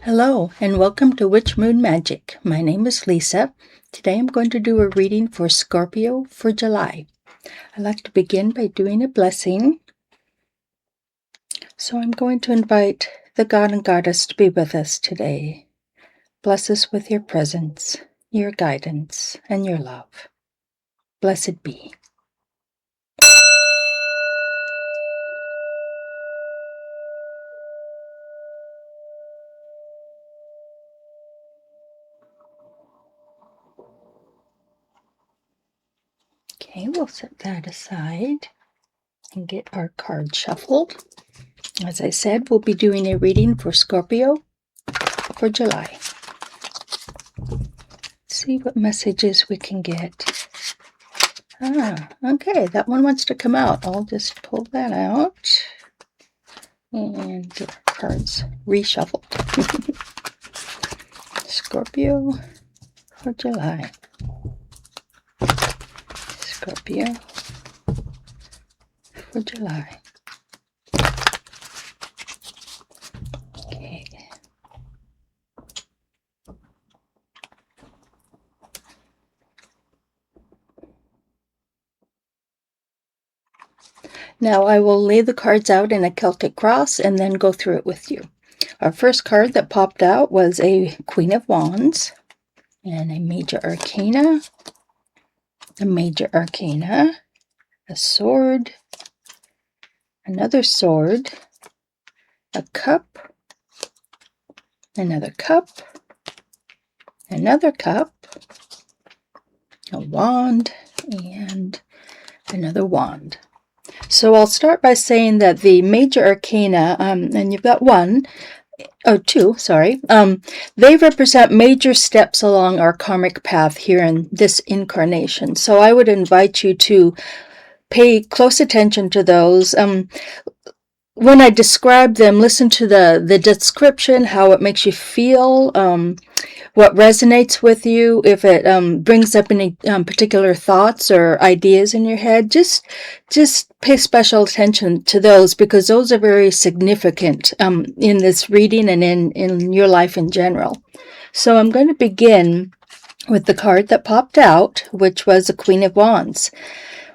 Hello, and welcome to Witch Moon Magic. My name is Lisa. Today I'm going to do a reading for Scorpio for July. I'd like to begin by doing a blessing. So I'm going to invite the God and Goddess to be with us today. Bless us with your presence, your guidance, and your love. Blessed be. Okay, we'll set that aside and get our card shuffled. As I said, we'll be doing a reading for Scorpio for July. See what messages we can get. Okay, that one wants to come out. I'll just pull that out and get our cards reshuffled. Scorpio for July. Scorpio for July. Okay. Now I will lay the cards out in a Celtic cross and then go through it with you. Our first card that popped out was a Queen of Wands and a Major Arcana, a sword, another sword, a cup, another cup, another cup, a wand, and another wand. So I'll start by saying that the Major Arcana, and you've got two, they represent major steps along our karmic path here in this incarnation. So I would invite you to pay close attention to those. When I describe them, listen to the description, how it makes you feel, what resonates with you, if it brings up any particular thoughts or ideas in your head. Just pay special attention to those, because those are very significant in this reading and in your life in general. So I'm going to begin with the card that popped out, which was a Queen of Wands.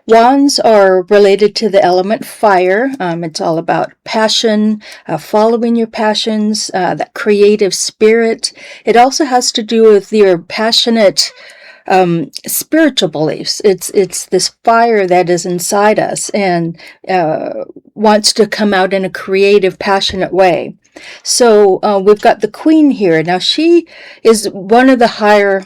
Wands are related to the element fire. It's all about passion, following your passions, that creative spirit. It also has to do with your passionate spiritual beliefs. It's this fire that is inside us and wants to come out in a creative, passionate way. So we've got the Queen here. Now she is one of the higher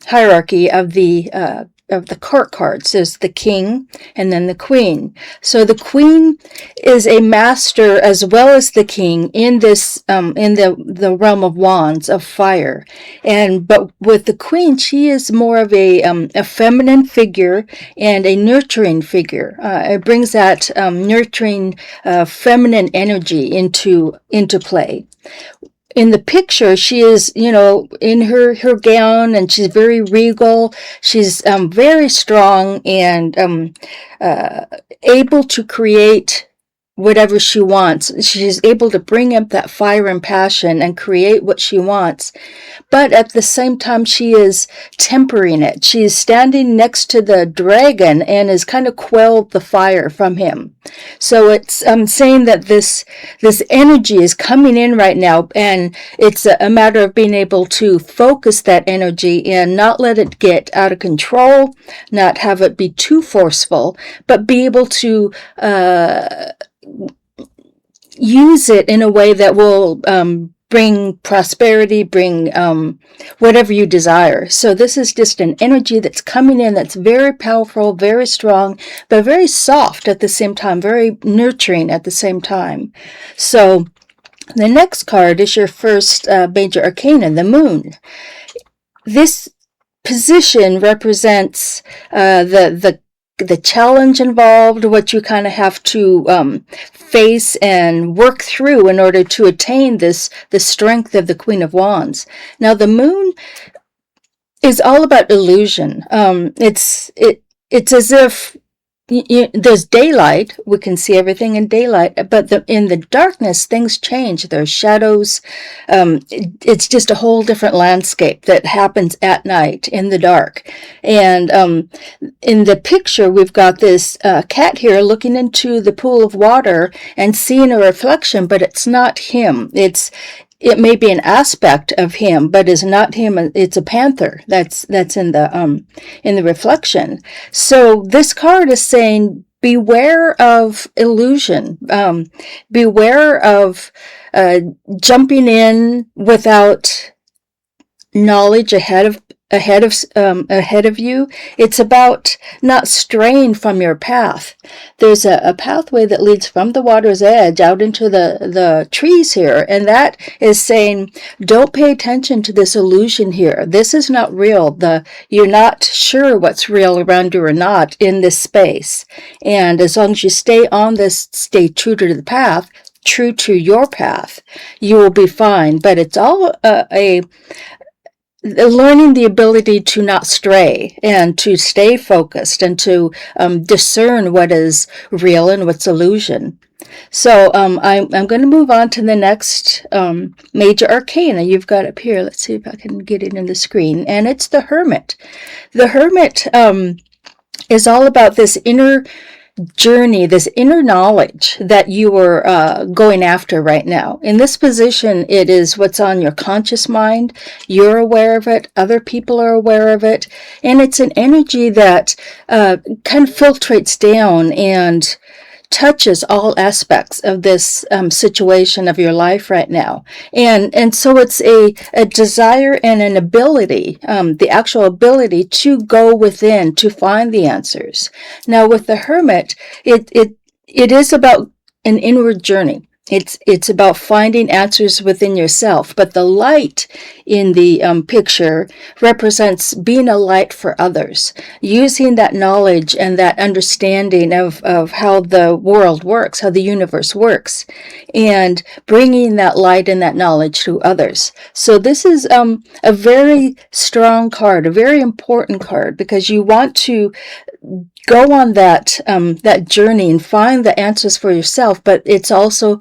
hierarchy of the court cards. There's the King and then the Queen. So the Queen is a master as well as the King in this in the realm of wands, of fire. But with the Queen, she is more of a feminine figure and a nurturing figure. It brings that nurturing feminine energy into play. In the picture, she is, in her gown, and she's very regal. She's very strong and able to create whatever she wants. She's able to bring up that fire and passion and create what she wants. But at the same time, she is tempering it. She's standing next to the dragon and is kind of quelled the fire from him. So it's saying that this energy is coming in right now, and it's a matter of being able to focus that energy and not let it get out of control, not have it be too forceful, but be able to use it in a way that will bring prosperity, bring whatever you desire. So this is just an energy that's coming in that's very powerful, very strong, but very soft at the same time, very nurturing at the same time. So the next card is your first Major Arcana, the Moon. This position represents the challenge involved, what you kind of have to face and work through in order to attain the strength of the Queen of Wands. Now, the Moon is all about illusion. It's as if there's daylight. We can see everything in daylight, but in the darkness, things change. There's shadows. It's just a whole different landscape that happens at night in the dark. And in the picture, we've got this cat here looking into the pool of water and seeing a reflection, but it's not him. It may be an aspect of him, but it's not him. It's a panther that's in the reflection. So this card is saying, beware of illusion. Beware of jumping in without knowledge ahead of you. It's about not straying from your path. There's a pathway that leads from the water's edge out into the trees here, and that is saying, don't pay attention to this illusion here. This is not real. You're not sure what's real around you or not in this space. And as long as you stay stay true to the path, true to your path, you will be fine. But it's all learning the ability to not stray and to stay focused and to discern what is real and what's illusion. So I'm going to move on to the next major arcana you've got up here. Let's see if I can get it in the screen. And it's the Hermit. The Hermit is all about this inner journey, this inner knowledge that you are going after right now. In this position, it is what's on your conscious mind. You're aware of it. Other people are aware of it. And it's an energy that kind of filtrates down and touches all aspects of this situation of your life right now. And so it's a desire and an ability, the actual ability to go within, to find the answers. Now with the Hermit, it is about an inward journey. It's about finding answers within yourself, but the light in the picture represents being a light for others, using that knowledge and that understanding of how the world works, how the universe works, and bringing that light and that knowledge to others. So this is a very strong card, a very important card, because you want to go on that journey and find the answers for yourself, but it's also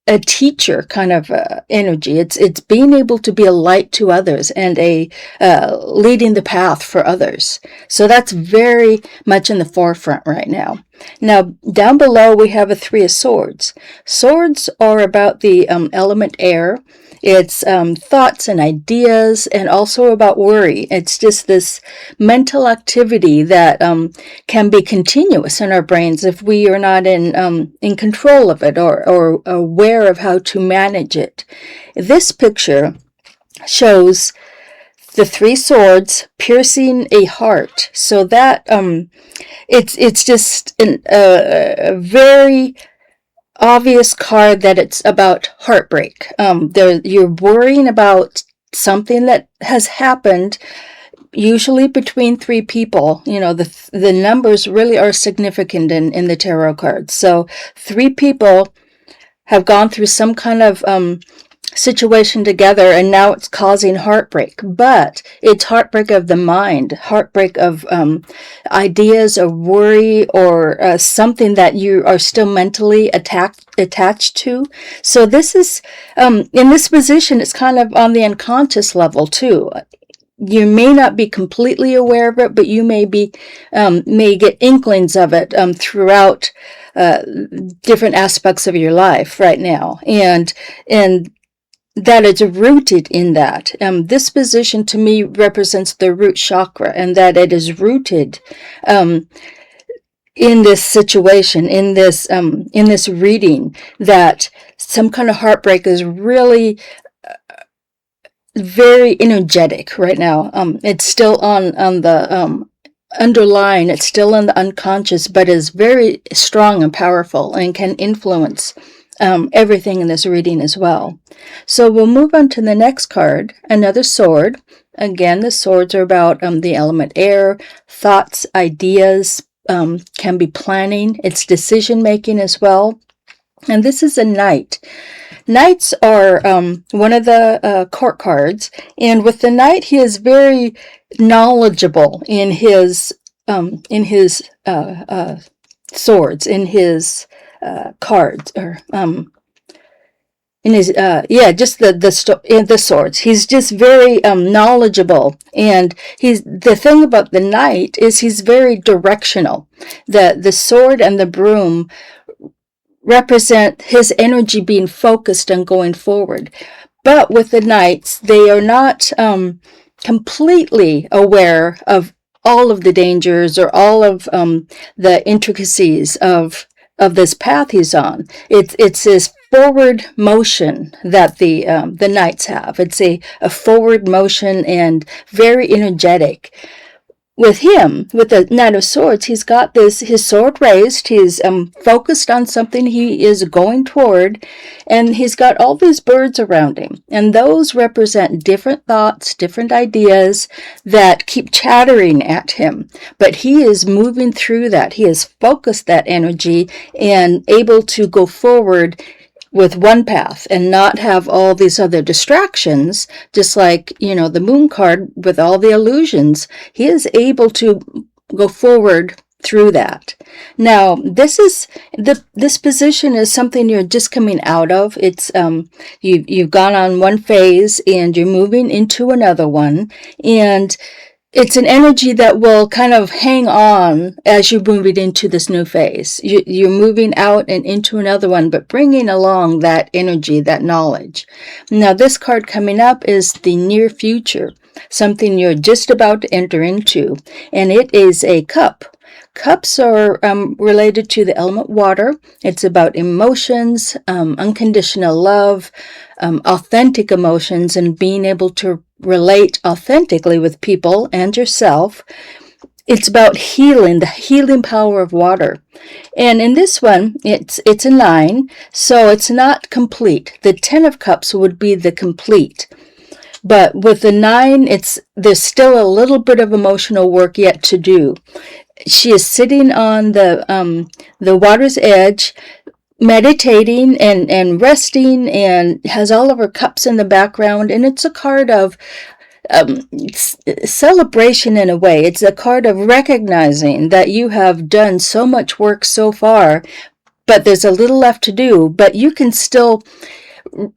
a teacher kind of energy. It's being able to be a light to others and leading the path for others. So that's very much in the forefront right now. Now, down below we have a Three of Swords. Swords are about the element air. It's thoughts and ideas, and also about worry. It's just this mental activity that can be continuous in our brains if we are not in control of it or aware of how to manage it. This picture shows the Three Swords piercing a heart. So that it's just a very obvious card that it's about heartbreak. You're worrying about something that has happened, usually between three people. You know, the numbers really are significant in the tarot cards. So three people have gone through some kind of situation together, and now it's causing heartbreak. But it's heartbreak of the mind, heartbreak of ideas or worry or something that you are still mentally attached to. So this is in this position, it's kind of on the unconscious level too. You may not be completely aware of it, but you may get inklings of it throughout different aspects of your life right now, and that it's rooted in that. This position to me represents the root chakra, and that it is rooted in this situation, in this reading, that some kind of heartbreak is really very energetic right now. It's still on the underlying, it's still in the unconscious, but is very strong and powerful and can influence everything in this reading as well. So we'll move on to the next card, another sword. Again, the swords are about the element air, thoughts, ideas, can be planning, it's decision making as well. And this is a knight. Knights are one of the court cards, and with the knight, he is very knowledgeable in his swords in his cards, or in his just the swords. He's just very knowledgeable, and the thing about the knight is he's very directional. The sword and the broom represent his energy being focused and going forward. But with the knights, they are not completely aware of all of the dangers or all of the intricacies of this path he's on. It's this forward motion that the knights have. It's a forward motion and very energetic. With him, with the Knight of Swords, he's got his sword raised, he's focused on something he is going toward, and he's got all these birds around him. And those represent different thoughts, different ideas that keep chattering at him. But he is moving through that. He has focused that energy and able to go forward with one path and not have all these other distractions, just like, the moon card with all the illusions. He is able to go forward through that. Now, this position is something you're just coming out of. It's you've gone on one phase and you're moving into another one, and it's an energy that will kind of hang on as you're moving into this new phase. You're moving out and into another one, but bringing along that energy, that knowledge. Now, this card coming up is the near future, something you're just about to enter into, and it is a cup. Cups are related to the element water. It's about emotions, unconditional love, authentic emotions, and being able to relate authentically with people and yourself. It's about healing, the healing power of water. And in this one, it's a 9, so it's not complete. The 10 of Cups would be the complete. But with the 9, there's still a little bit of emotional work yet to do. She is sitting on the water's edge, meditating and resting, and has all of her cups in the background. And it's a card of celebration in a way. It's a card of recognizing that you have done so much work so far, but there's a little left to do, but you can still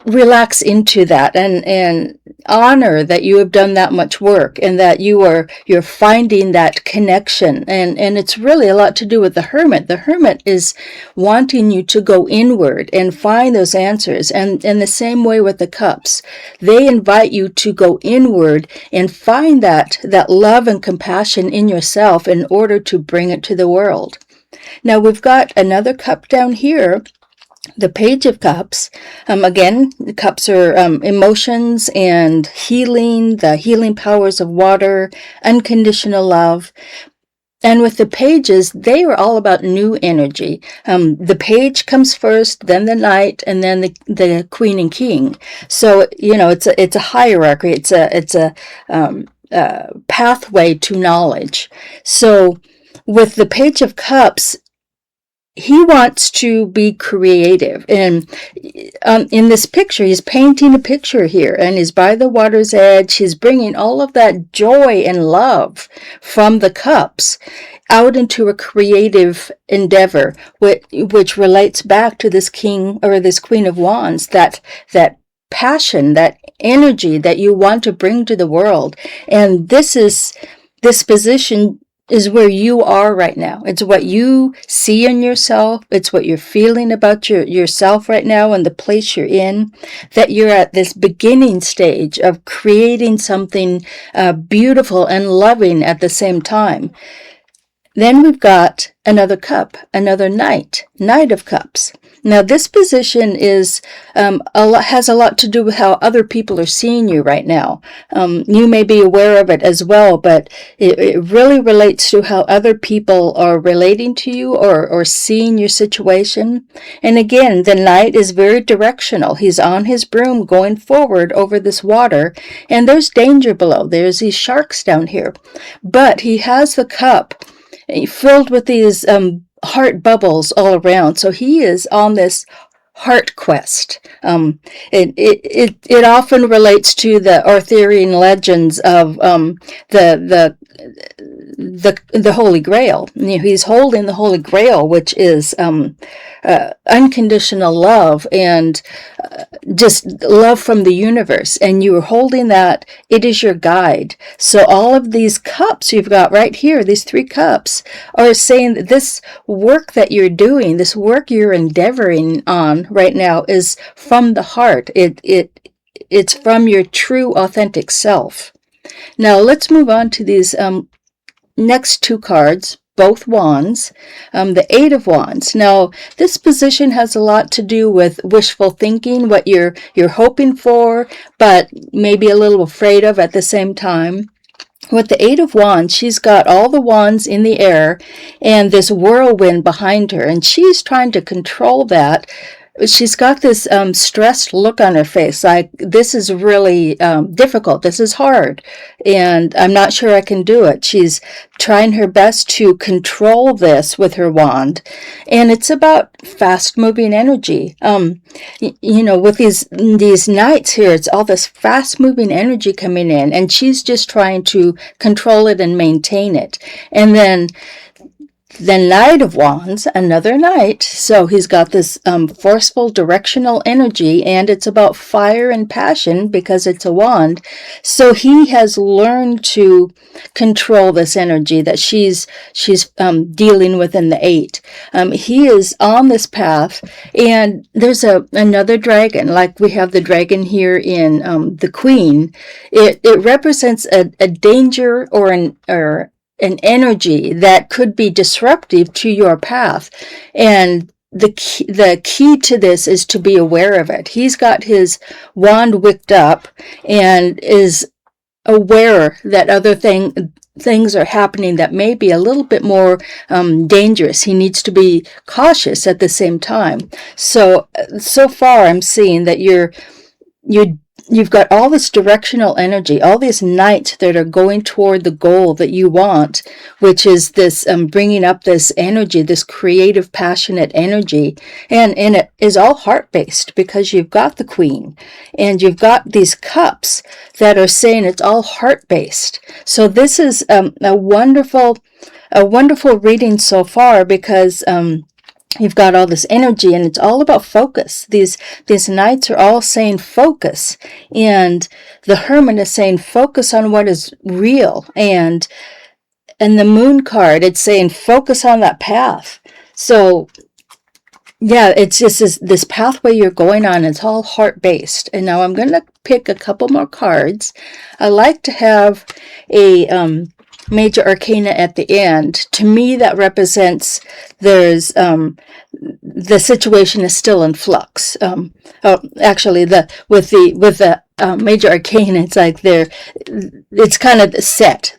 relax into that and honor that you have done that much work, and that you're finding that connection. And it's really a lot to do with the Hermit. The Hermit is wanting you to go inward and find those answers. And in the same way with the Cups, they invite you to go inward and find that love and compassion in yourself in order to bring it to the world. Now, we've got another cup down here, the Page of Cups. Again, the cups are emotions and healing, the healing powers of water, unconditional love. And with the pages, they are all about new energy. The page comes first, then the knight, and then the queen and king. So, it's a hierarchy. It's a pathway to knowledge. So with the Page of Cups, he wants to be creative. And in this picture, he's painting a picture here, and he's by the water's edge. He's bringing all of that joy and love from the cups out into a creative endeavor, which relates back to this king or this queen of wands, that passion, that energy that you want to bring to the world. And this position is where you are right now. It's what you see in yourself. It's what you're feeling about yourself right now and the place you're in, that you're at this beginning stage of creating something beautiful and loving at the same time. Then we've got another cup, another knight of cups. Now, this position has a lot to do with how other people are seeing you right now. You may be aware of it as well, but it really relates to how other people are relating to you or seeing your situation. And again, the knight is very directional. He's on his broom going forward over this water, and there's danger below. There's these sharks down here. But he has the cup filled with these heart bubbles all around. So he is on this heart quest. It often relates to the Arthurian legends of the the Holy Grail. He's holding the Holy Grail, which is unconditional love and just love from the universe. And you are holding that. It is your guide. So all of these cups you've got right here, these 3 cups, are saying that this work that you're doing, this work you're endeavoring on right now, is from the heart. It's from your true, authentic self. Now let's move on to these next 2 cards, both wands, the 8 of Wands. Now, this position has a lot to do with wishful thinking, what you're hoping for, but maybe a little afraid of at the same time. With the 8 of Wands, she's got all the wands in the air and this whirlwind behind her, and she's trying to control that. She's got this stressed look on her face, like this is really difficult, this is hard, and I'm not sure I can do it. She's trying her best to control this with her wand, and it's about fast-moving energy. With these knights here, it's all this fast-moving energy coming in, and she's just trying to control it and maintain it. And then the Knight of Wands, another knight, so he's got this forceful directional energy, and it's about fire and passion because it's a wand. So he has learned to control this energy that she's dealing with in the 8. He is on this path, and there's another dragon, like we have the dragon here in the Queen. It represents a danger or an energy that could be disruptive to your path. And the key to this is to be aware of it. He's got his wand wicked up and is aware that other things are happening that may be a little bit more dangerous. He needs to be cautious at the same time. So far I'm seeing that you've got all this directional energy, all these knights that are going toward the goal that you want, which is this bringing up this energy, this creative, passionate energy. And it is all heart-based because you've got the Queen and you've got these cups that are saying it's all heart-based. So this is a wonderful reading so far because you've got all this energy, and it's all about focus. These knights are all saying focus, and the Hermit is saying focus on what is real, and the Moon card, it's saying focus on that path. So yeah, it's just this pathway you're going on. It's all heart-based. And now I'm going to pick a couple more cards. I like to have a major arcana at the end. To me, that represents there's the situation is still in flux. Actually, with the major arcana, it's like it's kind of set.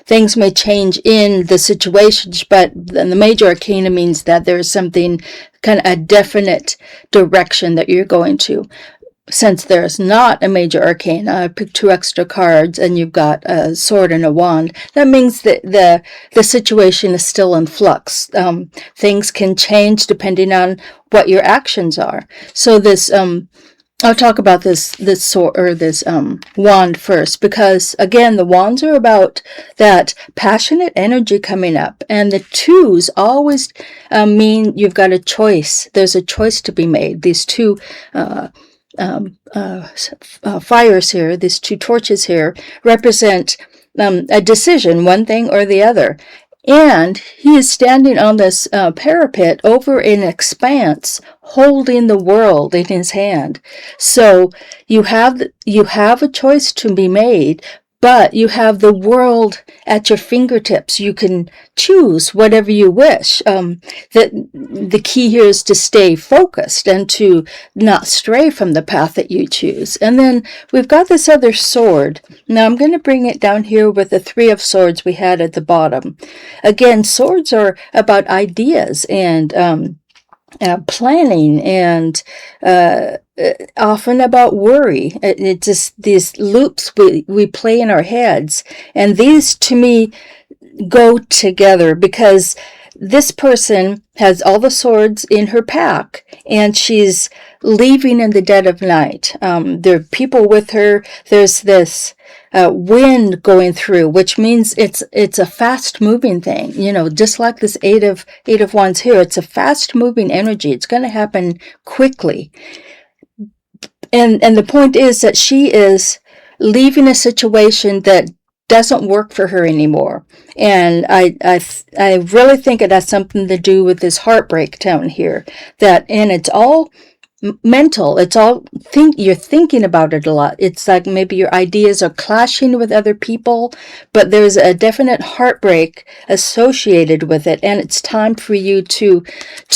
Things may change in the situations, but then the major arcana means that there's something, kind of a definite direction that you're going to. Since there's not a major arcana, I picked 2 extra cards, and you've got a sword and a wand. That means that the situation is still in flux. Things can change depending on what your actions are. So this, I'll talk about this sword or this wand first, because again, the wands are about that passionate energy coming up, and the 2s always mean you've got a choice. There's a choice to be made. These 2 fires here, these 2 torches here, represent a decision, one thing or the other. And he is standing on this parapet over an expanse, holding the world in his hand. So you have a choice to be made, but you have the world at your fingertips. You can choose whatever you wish. The key here is to stay focused and to not stray from the path that you choose. And then we've got this other sword. Now I'm going to bring it down here with the 3 of swords we had at the bottom. Again, swords are about ideas and planning, and often about worry. It's just these loops we play in our heads, and these to me go together because this person has all the swords in her pack, and she's leaving in the dead of night. There are people with her. There's this wind going through, which means it's a fast moving thing. You know, just like this eight of wands here, it's a fast moving energy. It's going to happen quickly. And the point is that she is leaving a situation that doesn't work for her anymore. And I really think it has something to do with this heartbreak down here. And it's all mental. It's all you're thinking about it a lot. It's like maybe your ideas are clashing with other people, but there's a definite heartbreak associated with it, and it's time for you to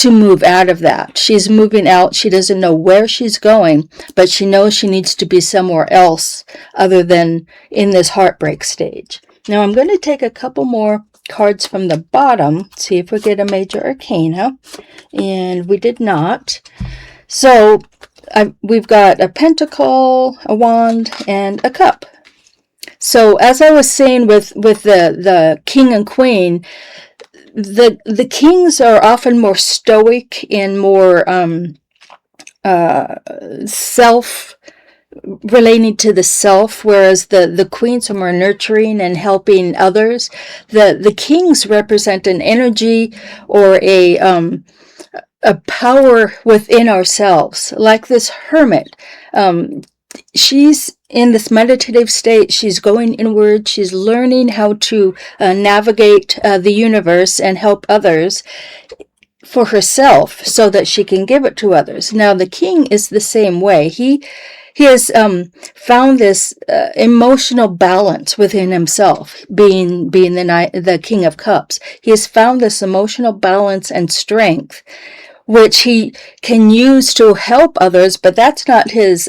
move out of that. She's moving out. She doesn't know where she's going, but she knows she needs to be somewhere else other than in this heartbreak stage. Now I'm going to take a couple more cards from the bottom, see if we get a major arcana, and we did not. So we've got a pentacle, a wand, and a cup. So as I was saying with the king and queen, the kings are often more stoic and more relating to the self, whereas the queens are more nurturing and helping others. The kings represent an energy or a power within ourselves, like this hermit. She's in this meditative state. She's going inward. She's learning how to navigate the universe and help others for herself so that she can give it to others. Now, the king is the same way. He has found this emotional balance within himself, being the King of Cups. He has found this emotional balance and strength, which he can use to help others, but that's not his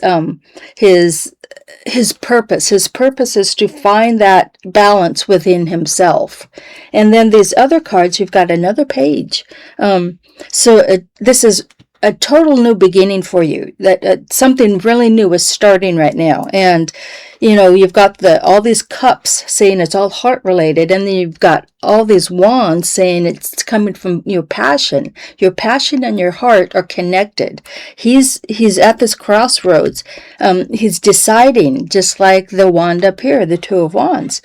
purpose. His purpose is to find that balance within himself. And then these other cards, you've got another page. This is a total new beginning for you. That something really new is starting right now. And you know, you've got all these cups saying it's all heart related, and then you've got all these wands saying it's coming from your passion. Your passion and your heart are connected. He's at this crossroads. He's deciding, just like the wand up here, the Two of Wands.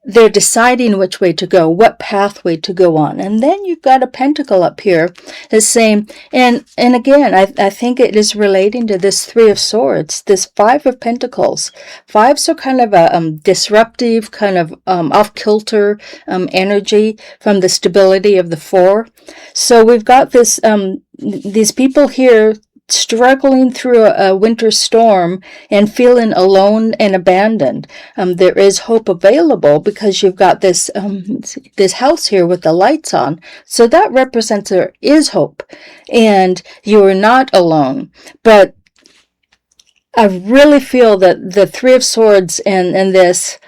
They're deciding which way to go, what pathway to go on. And then you've got a pentacle up here that's saying, and again, I think it is relating to this Three of Swords, this Five of Pentacles. Fives are kind of a disruptive, kind of off-kilter energy from the stability of the Four. So we've got these people here struggling through a winter storm and feeling alone and abandoned. There is hope available because you've got this house here with the lights on. So that represents there is hope and you are not alone. But I really feel that the Three of Swords and this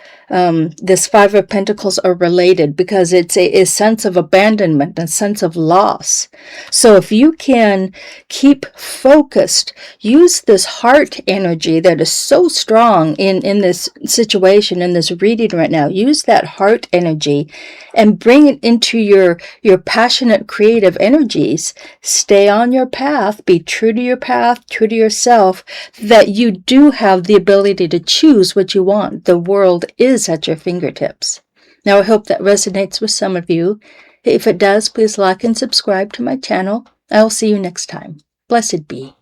Five of Pentacles are related because it's a sense of abandonment and sense of loss. So if you can keep focused, use this heart energy that is so strong in this situation, in this reading right now, use that heart energy and bring it into your passionate creative energies. Stay on your path, be true to your path, true to yourself, that you do have the ability to choose what you want. The world is at your fingertips. Now, I hope that resonates with some of you. If it does, please like and subscribe to my channel. I'll see you next time. Blessed be.